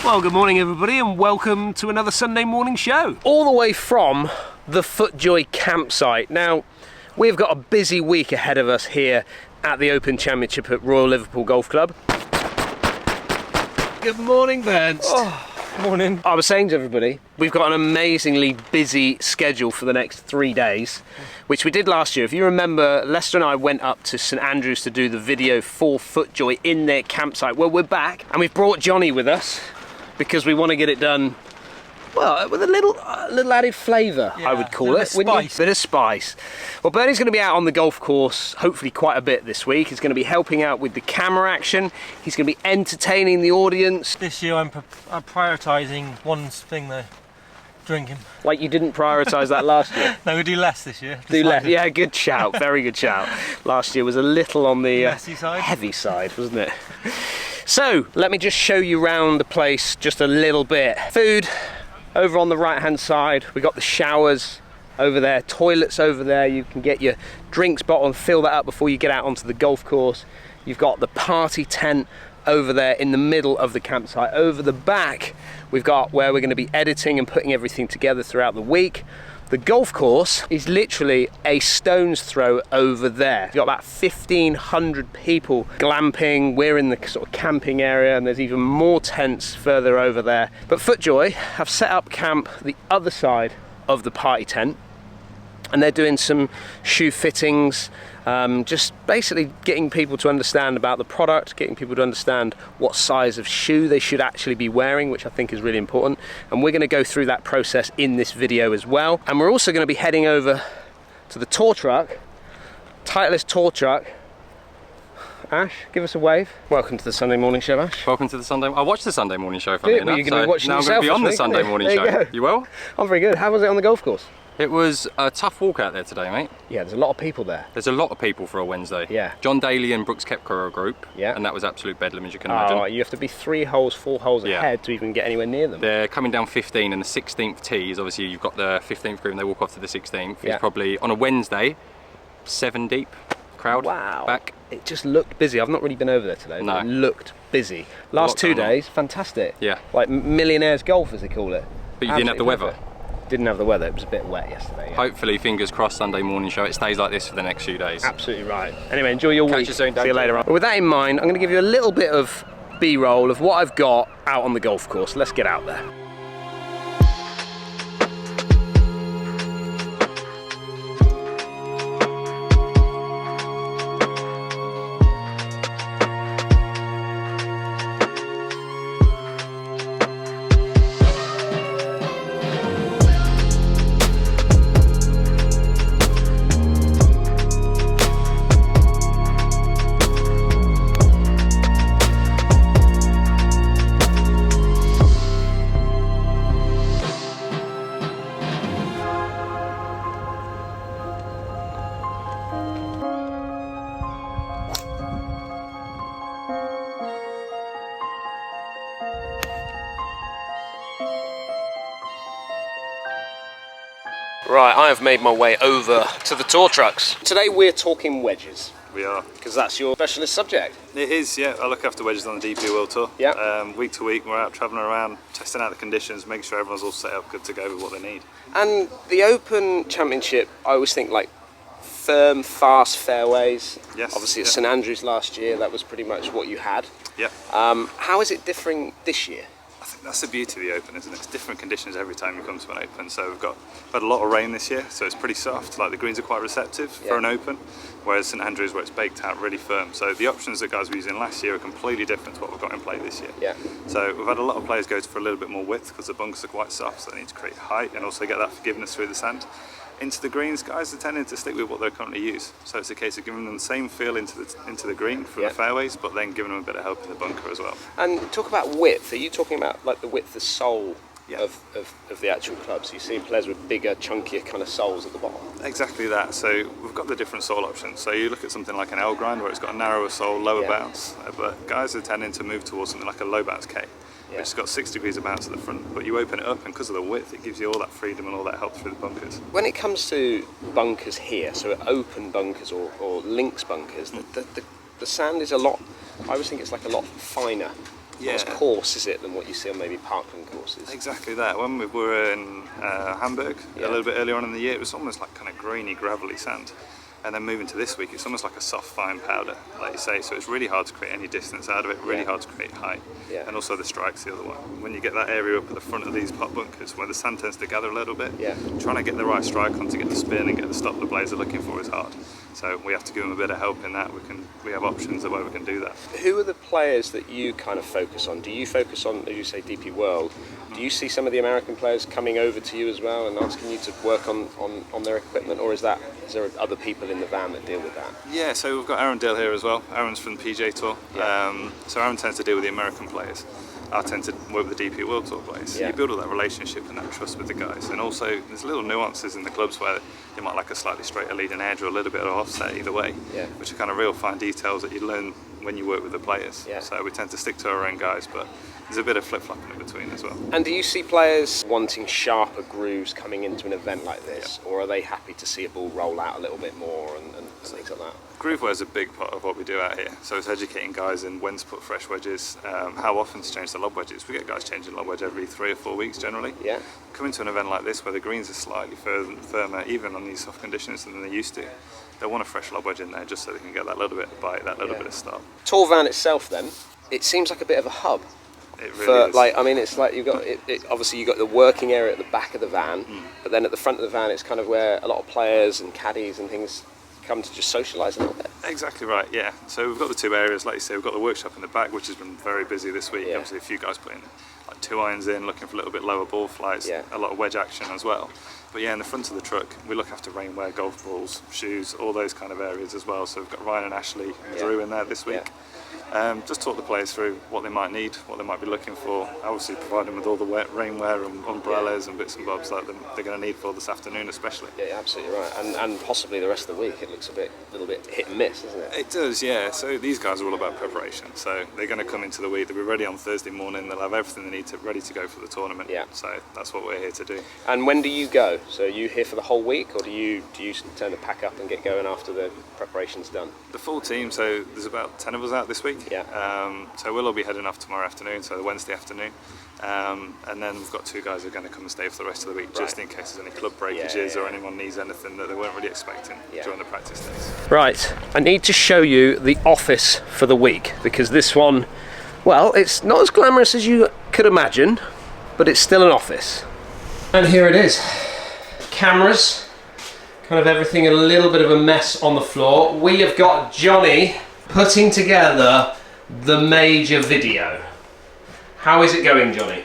Well, good morning everybody and welcome to another Sunday morning show. All the way from the FootJoy campsite. Now, we've got a busy week ahead of us here at the Open Championship at Royal Liverpool Golf Club. Good morning, Bernd. Morning. I was saying to everybody, we've got an amazingly busy schedule for the next 3 days, which we did last year. If you remember, Lester and I went up to St Andrews to do the video for FootJoy in their campsite. Well, we're back and we've brought Johnny with us because we want to get it done, well, with a little added flavour, I would call it. Bit of spice. Well, Bernie's going to be out on the golf course, hopefully quite a bit this week. He's going to be helping out with the camera action. He's going to be entertaining the audience. This year I'm prioritising one thing though, drinking. Like you didn't prioritise that last year? No, we do less this year. Do less, yeah, good shout, very good shout. Last year was a little on the messy side. Heavy side, wasn't it? So, let me just show you around the place just a little bit. Food. Over on the right hand side, we got the showers over there, toilets over there. You can get your drinks bottle and fill that up before you get out onto the golf course. You've got the party tent over there in the middle of the campsite. Over the back, we've got where we're going to be editing and putting everything together throughout the week. The golf course is literally a stone's throw over there. You've got about 1,500 people glamping. We're in the sort of camping area and there's even more tents further over there. But FootJoy have set up camp the other side of the party tent and they're doing some shoe fittings, just basically getting people to understand about the product, getting people to understand what size of shoe they should actually be wearing, which I think is really important. And we're going to go through that process in this video as well. And we're also going to be heading over to the tour truck, Titleist tour truck. Ash, give us a wave. Welcome to the Sunday morning show, Ash. Welcome to the Sunday. I watched the Sunday morning show. Funny enough, you're going to watch now I'm going to be on the Sunday morning show. You well? I'm very good. How was it on the golf course? It was a tough walk out there today, mate. Yeah, there's a lot of people there. There's a lot of people for a Wednesday. Yeah. John Daly and Brooks Koepka are a group. Yeah. And that was absolute bedlam, as you can imagine. Oh, you have to be 4 holes ahead to even get anywhere near them. They're coming down 15 and the 16th tee is obviously you've got the 15th green, they walk off to the 16th. Yeah. It's probably on a Wednesday, 7 deep crowd. Wow. Back. It just looked busy. I've not really been over there today. No. It looked busy. Last 2 days, fantastic. Yeah. Like millionaires golf, as they call it. But you didn't have the weather. Didn't have the weather. It was a bit wet yesterday. Yeah. Hopefully, fingers crossed, Sunday morning show. It stays like this for the next few days. Absolutely right. Anyway, enjoy your week. Catch you soon. See you later on. With that in mind, I'm going to give you a little bit of B-roll of what I've got out on the golf course. Let's get out there. Right, I have made my way over to the tour trucks. Today we're talking wedges. We are. Because that's your specialist subject. It is, yeah. I look after wedges on the DP World Tour. Yeah. Week to week, we're out travelling around, testing out the conditions, making sure everyone's all set up, good to go with what they need. And the Open Championship, I always think like firm, fast fairways. Yes. Obviously at St Andrews last year, that was pretty much what you had. Yeah. How is it differing this year? I think that's the beauty of the Open, isn't it? It's different conditions every time you come to an Open. So we've had a lot of rain this year, so it's pretty soft. Like the greens are quite receptive for an Open, whereas St Andrews, where it's baked out, really firm. So the options that guys were using last year are completely different to what we've got in play this year. Yeah. So we've had a lot of players go for a little bit more width because the bunkers are quite soft, so they need to create height and also get that forgiveness through the sand. Into the greens, guys are tending to stick with what they currently use. So it's a case of giving them the same feel into the green for the fairways, but then giving them a bit of help in the bunker as well. And talk about width. Are you talking about like the width of sole Yeah. of the actual clubs? You see players with bigger, chunkier kind of soles at the bottom. Exactly that. So we've got the different sole options. So you look at something like an L grind where it's got a narrower sole, lower bounce, but guys are tending to move towards something like a low bounce K. Which has got 6 degrees of bounce at the front, but you open it up and because of the width it gives you all that freedom and all that help through the bunkers. When it comes to bunkers here, so open bunkers or links bunkers, the sand is a lot, I always think it's like a lot finer not as coarse, is it, than what you see on maybe parkland courses? Exactly that. When we were in Hamburg a little bit earlier on in the year, it was almost like kind of grainy, gravelly sand. And then moving to this week, it's almost like a soft, fine powder, like you say. So it's really hard to create any distance out of it, really hard to create height. And also the strike's the other one. When you get that area up at the front of these pot bunkers, where the sand tends to gather a little bit, trying to get the right strike on to get the spin and get the stop the blades are looking for is hard. So we have to give them a bit of help in that. We have options of where we can do that. Who are the players that you kind of focus on? Do you focus on, as you say, DP World? Do you see some of the American players coming over to you as well and asking you to work on their equipment, or is there other people in the van that deal with that? Yeah, so we've got Aaron Dill here as well. Aaron's from the PGA Tour. So Aaron tends to deal with the American players. I tend to work with the DP World Tour players. You build all that relationship and that trust with the guys. And also, there's little nuances in the clubs where you might like a slightly straighter leading edge or a little bit of offset either way, which are kind of real fine details that you learn when you work with the players. So we tend to stick to our own guys, but there's a bit of flip-flopping in between as well. And do you see players wanting sharper grooves coming into an event like this, or are they happy to see a ball roll out a little bit more and things like that? Groove wear is a big part of what we do out here. So it's educating guys in when to put fresh wedges, how often to change the lob wedges. We get guys changing lob wedge every 3 or 4 weeks generally. Coming to an event like this where the greens are slightly firmer, even on these soft conditions than they used to, they want a fresh lob wedge in there just so they can get that little bit of bite, that little bit of stop. Tour van itself then, it seems like a bit of a hub. It really is. Like, I mean, it's like you've got obviously you've got the working area at the back of the van, but then at the front of the van, it's kind of where a lot of players and caddies and things come to just socialise a little bit. Exactly right, yeah. So we've got the two areas, like you say, we've got the workshop in the back, which has been very busy this week. Obviously, a few guys putting like 2 irons in, looking for a little bit lower ball flights, a lot of wedge action as well. But yeah, in the front of the truck, we look after rainwear, golf balls, shoes, all those kind of areas as well. So we've got Ryan and Ashley and Drew in there this week. Just talk the players through what they might need, what they might be looking for. Obviously provide them with all the rainwear and umbrellas and bits and bobs that they're going to need for this afternoon especially. Yeah, absolutely right. And possibly the rest of the week it looks a little bit hit and miss, doesn't it? It does, yeah. So these guys are all about preparation. So they're going to come into the week, they'll be ready on Thursday morning, they'll have everything they need ready to go for the tournament. So that's what we're here to do. And when do you go? So are you here for the whole week, or do you turn to pack up and get going after the preparation's done? The full team, so there's about 10 of us out this week. So we'll all be heading off tomorrow afternoon, so Wednesday afternoon. And then we've got 2 guys who are going to come and stay for the rest of the week, just in case there's any club breakages or anyone needs anything that they weren't really expecting during the practice days. Right, I need to show you the office for the week, because this one, well, it's not as glamorous as you could imagine, but it's still an office. And here it is. Cameras, kind of everything a little bit of a mess on the floor. We have got Johnny putting together the major video. How is it going, Johnny?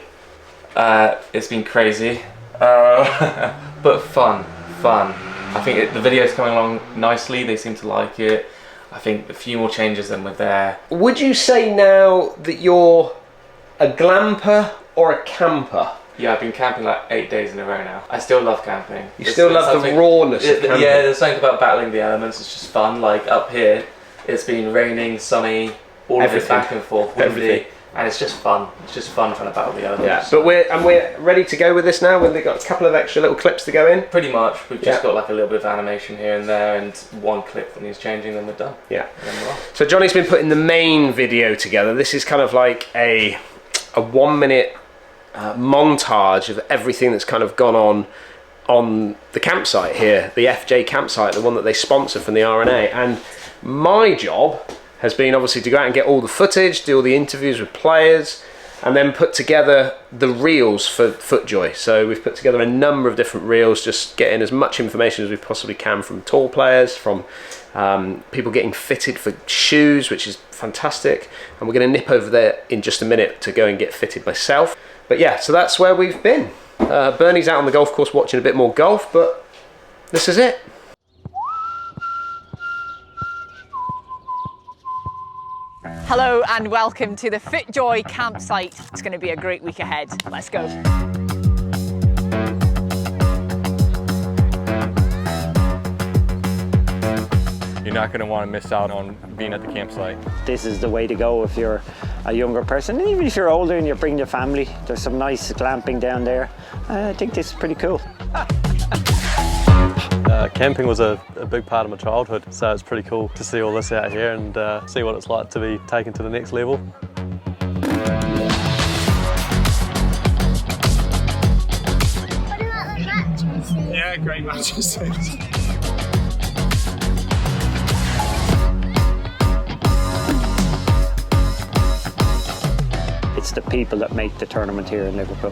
It's been crazy, but fun. I think the video's coming along nicely. They seem to like it. I think a few more changes than were there. Would you say now that you're a glamper or a camper? Yeah, I've been camping like 8 days in a row now. I still love camping. You still love the rawness of camping? Yeah, there's something about battling the elements. It's just fun. Like up here, it's been raining, sunny, all of it back and forth, windy, and it's just fun. It's just fun trying to battle the elements. Yeah, but we're ready to go with this now. We've got a couple of extra little clips to go in. Pretty much. We've just got like a little bit of animation here and there, and one clip that needs changing, then we're done. Yeah. So Johnny's been putting the main video together. This is kind of like a 1 minute montage of everything that's kind of gone on the campsite here, the FJ campsite, the one that they sponsor from the RNA. And my job has been obviously to go out and get all the footage, do all the interviews with players, and then put together the reels for FootJoy. So we've put together a number of different reels, just getting as much information as we possibly can from tour players, from people getting fitted for shoes, which is fantastic. And we're going to nip over there in just a minute to go and get fitted myself. But yeah, so that's where we've been. Bernie's out on the golf course watching a bit more golf, but this is it. Hello and welcome to the FootJoy campsite. It's going to be a great week ahead. Let's go. You're not going to want to miss out on being at the campsite. This is the way to go if you're a younger person, and even if you're older and you're bringing your family. There's some nice glamping down there. I think this is pretty cool. Camping was a big part of my childhood, so it's pretty cool to see all this out here and see what it's like to be taken to the next level. Yeah, great matches. It's the people that make the tournament here in Liverpool.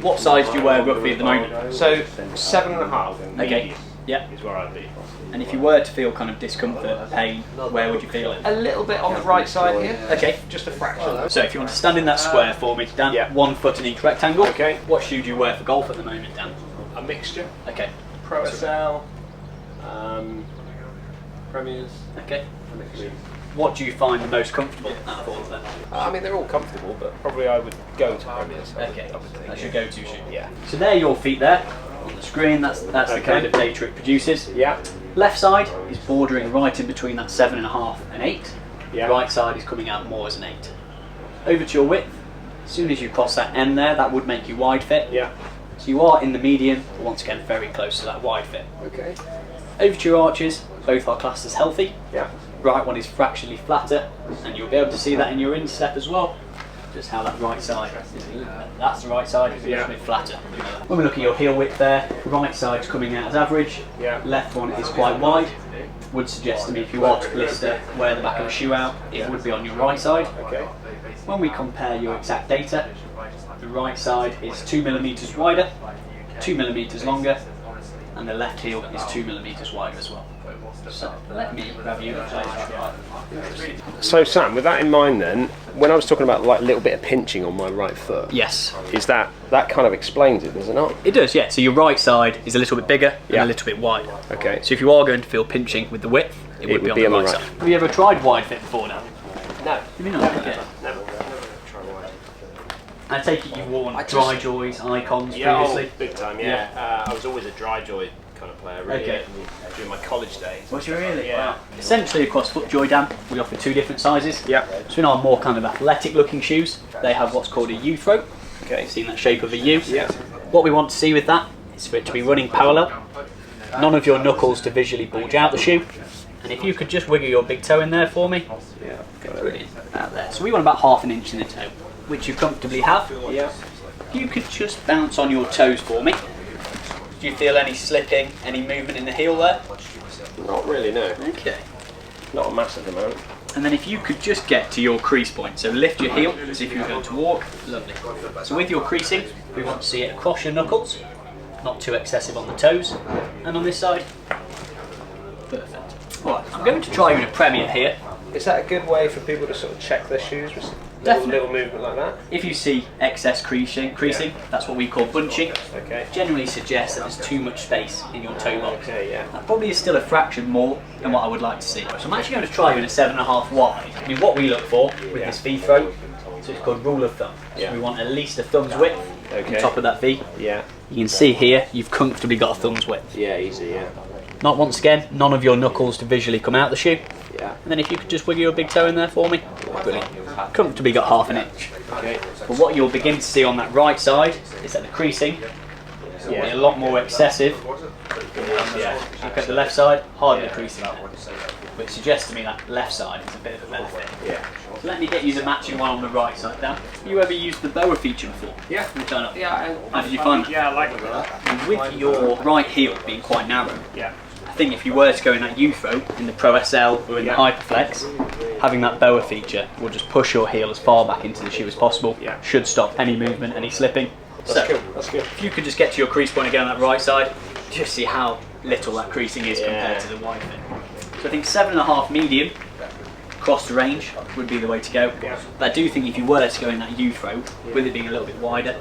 What size do you wear roughly at the moment? So 7.5. Okay. Yeah. Is where I'd be. And if you were to feel kind of discomfort, pain, where would you feel it? A little bit on the right side here. Okay. Just a fraction. So if you want to stand in that square for me, Dan, Yeah. 1 foot in each rectangle. Okay. What shoe do you wear for golf at the moment, Dan? A mixture. Okay. Pro SL, Premiers. Okay. What do you find the most comfortable out of all of them? I mean, they're all comfortable, but probably I would go to Premiers. Okay. That's your go-to shoe. Yeah. So there are your feet there on the screen. That's the kind of data it produces. Yeah. Left side is bordering right in between that 7.5 and 8. Yeah. Right side is coming out more as an 8. Over to your width. As soon as you cross that M there, that would make you wide fit. Yeah. So you are in the medium, but once again very close to that wide fit. Okay. Over to your arches. Both are classed as healthy. Yeah. Right one is fractionally flatter, and you'll be able to see that in your instep as well. Just how that right side is. That's the right side, it's a little bit flatter. When we look at your heel width there, right side's coming out as average, Yeah. left one is quite wide. Would suggest to me if you are to blister, wear the back of the shoe out, it would be on your right side. Okay. When we compare your exact data, the right side is 2mm wider, 2mm longer, and the left heel is 2mm wider as well. So let me grab you a place. So Sam, with that in mind then, when I was talking about like a little bit of pinching on my right foot, Yes. is that kind of explains it, does it not? It does, yeah. So your right side is a little bit bigger and Yeah. a little bit wider. Okay. So if you are going to feel pinching with the width, it would be on the right side. Have you ever tried wide fit before now? No. Have you not? Okay. Never. I take it you've worn dry joys, icons Yeah, previously. big time, yeah. I was always a dry joy kind of player, really, Okay. during my college days. Was you really? Yeah. Wow. Essentially across FootJoy, Dan, we offer 2 different sizes. Yeah. So in our more kind of athletic looking shoes, they have what's called a U throat. Okay. You've seen that shape of a U. Yeah. What we want to see with that is for it to be running parallel. None of your knuckles to visually bulge out the shoe. And if you could just wiggle your big toe in there for me. Yeah. Brilliant. Out there. So we want about 1/2 inch in the toe, which you comfortably have. Yeah. If you could just bounce on your toes for me. Do you feel any slipping, any movement in the heel there? Not really, no. Okay. Not a massive amount. And then if you could just get to your crease point, so lift your heel as if you were going to walk, lovely. So with your creasing, we want to see it across your knuckles, not too excessive on the toes, and on this side, perfect. Alright, I'm going to try you in a Premier here. Is that a good way for people to sort of check their shoes with a Definitely. little movement like that? If you see excess creasing, that's what we call bunching. Okay. Generally suggests that there's too much space in your toe box. Okay, yeah. That probably is still a fraction more than what I would like to see. So I'm actually going to try you in a 7.5 wide. I mean, what we look for with this V throat, so it's called rule of thumb. So Yeah. we want at least a thumb's width Okay. on top of that V. Yeah. You can see here, you've comfortably got a thumb's width. Yeah, easy, yeah. Not once again, none of your knuckles to visually come out the shoe. Yeah. And then if you could just wiggle your big toe in there for me. Brilliant. Comfortably got 1/2 inch. Okay. But what you'll begin to see on that right side is that the creasing will be a lot more excessive. Yeah. Look at the left side, hardly creasing there. Which suggests to me that left side is a bit of a better fit. Yeah. So let me get you the matching one on the right side down. Have you ever used the boa feature before? Yeah. Can we turn up? Yeah. How did you find that? Yeah, I like that. And with your right heel being quite narrow, Yeah. I think if you were to go in that U throw, in the Pro SL or in the Hyperflex, having that boa feature will just push your heel as far back into the shoe as possible. Yeah. Should stop any movement, any slipping. That's good. That's good. If you could just get to your crease point again on that right side, just see how little that creasing is compared to the wide fit. So I think 7.5 medium, across the range, would be the way to go. Yeah. But I do think if you were to go in that U throw, with it being a little bit wider,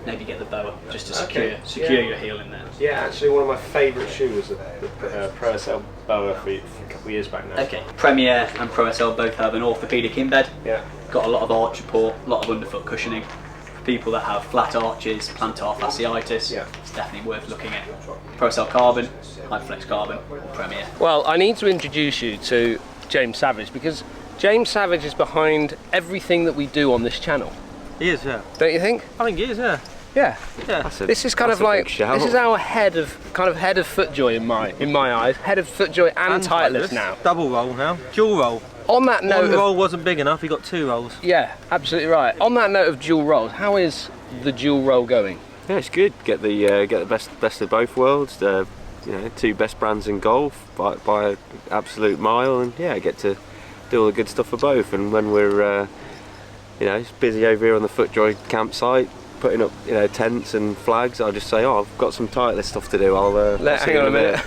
maybe get the boa just to secure your heel in there. Yeah, actually one of my favourite shoes was the Pro SL Boa for a couple of years back now. Okay, Premier and Pro SL both have an orthopaedic inbed. Yeah. Got a lot of arch support, a lot of underfoot cushioning. For people that have flat arches, plantar fasciitis, Yeah. it's definitely worth looking at. Pro SL Carbon, Hyperflex Carbon, or Premier. Well, I need to introduce you to James Savage because James Savage is behind everything that we do on this channel. He is, yeah. Don't you think? I think he is, yeah. Yeah. Yeah. This is kind of like this is our head of FootJoy in my eyes, head of FootJoy and Titleist now. Double roll now. Dual roll. On that note, One roll wasn't big enough, he got 2 rolls. yeah, absolutely right. On that note of dual rolls, how is the dual roll going? Yeah, it's good. Get the best of both worlds. You know, 2 best brands in golf by an absolute mile, and yeah, get to do all the good stuff for both. And when we're you know, it's busy over here on the FootJoy campsite, putting up, you know, tents and flags, I'll just say, oh, I've got some Titleist stuff to do. I'll hang on a minute.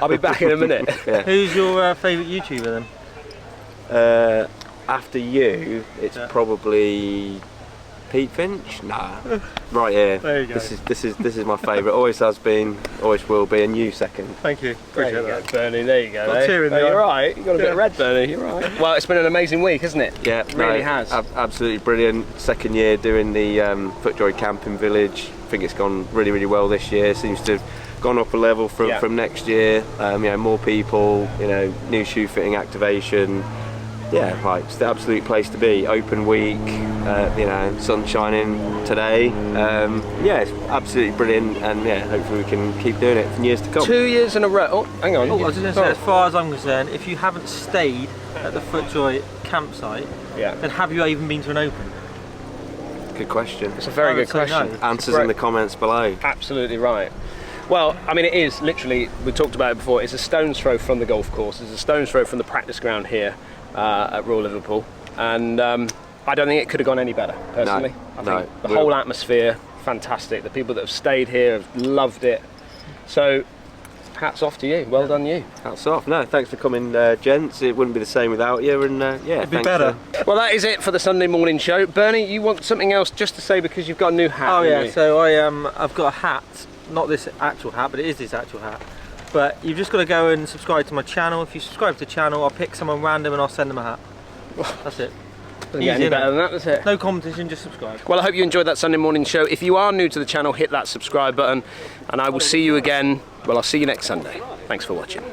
I'll be back in a minute. Yeah. Who's your favourite YouTuber then? After you, it's probably Pete Finch. Nah, right here. There you go. This is my favourite. Always has been, always will be, and you second. Thank you. Appreciate that. Bernie, there you go. Got a tear in the eye. You're right. You got a bit of red, Bernie. You're right. Well, it's been an amazing week, hasn't it? Yeah, it really has. Absolutely brilliant. Second year doing the FootJoy Camping Village. I think it's gone really, really well this year. Seems to have gone up a level from next year. You know, more people. You know, new shoe fitting activation. Yeah, right, it's the absolute place to be. Open week, you know, sun shining today. Yeah, it's absolutely brilliant, and yeah, hopefully we can keep doing it for years to come. 2 years in a row. Oh, hang on. I was going to say, as far as I'm concerned, if you haven't stayed at the FootJoy campsite, then have you even been to an open? Good question. It's a very good question. No. Answers in the comments below. Absolutely right. Well, I mean, it is literally, we talked about it before, it's a stone's throw from the golf course, it's a stone's throw from the practice ground here at Royal Liverpool, and I don't think it could have gone any better, personally. I think the whole atmosphere, fantastic. The people that have stayed here have loved it. So, hats off to you. Well done, you. Hats off. No, thanks for coming, gents. It wouldn't be the same without you, and yeah, it'd be better. Well, that is it for the Sunday morning show. Bernie, you want something else just to say because you've got a new hat? Oh yeah, so I've got a hat. Not this actual hat, but it is this actual hat. But you've just got to go and subscribe to my channel. If you subscribe to the channel, I'll pick someone random and I'll send them a hat. That's it. Doesn't get any better than that, does it? No competition, just subscribe. Well, I hope you enjoyed that Sunday morning show. If you are new to the channel, hit that subscribe button, and I will see you again. Well, I'll see you next Sunday. Thanks for watching.